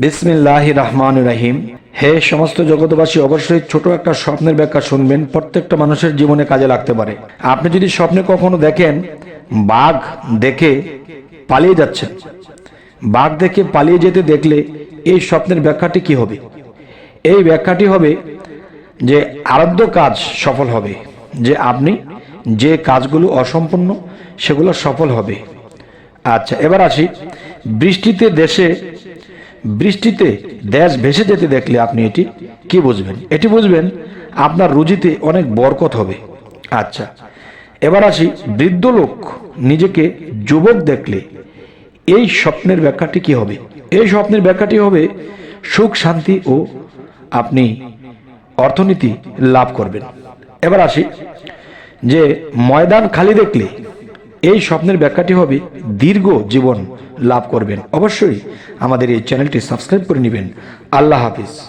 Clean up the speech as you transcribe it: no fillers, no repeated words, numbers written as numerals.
বিসমিল্লাহির রহমানির রহিম। হে সমস্ত জগতবাসী, অবশ্যই ছোট একটা স্বপ্নের ব্যাখ্যা শুনবেন, প্রত্যেকটা মানুষের জীবনে কাজে লাগতে পারে। আপনি যদি স্বপ্নে কখনো দেখেন বাঘ দেখে পালিয়ে যাচ্ছেন, বাঘ দেখে পালিয়ে যেতে দেখলে এই স্বপ্নের ব্যাখ্যাটি কি হবে? এই ব্যাখ্যাটি হবে যে আরাধ্য কাজ সফল হবে, যে আপনি যে কাজগুলো অসম্পূর্ণ সেগুলো সফল হবে। আচ্ছা, এবার আসি বৃষ্টিতে দেশ ভেসে যেতে দেখলে আপনি এটি কি বুঝবেন? এটি বুঝবেন আপনার রুজিতে অনেক বরকত হবে। আচ্ছা, এবার আসি বৃদ্ধ লোক নিজেকে যুবক দেখলে এই স্বপ্নের ব্যাখ্যাটি কি হবে? এই স্বপ্নের ব্যাখ্যাটি হবে সুখ শান্তি ও আপনি অর্থনীতি লাভ করবেন। এবার আসি যে ময়দান খালি দেখলে এই স্বপ্নের ব্যাখ্যাটি হবে দীর্ঘ জীবন লাভ করবেন। অবশ্যই আমাদের এই চ্যানেলটি সাবস্ক্রাইব করে নেবেন। আল্লাহ হাফিজ।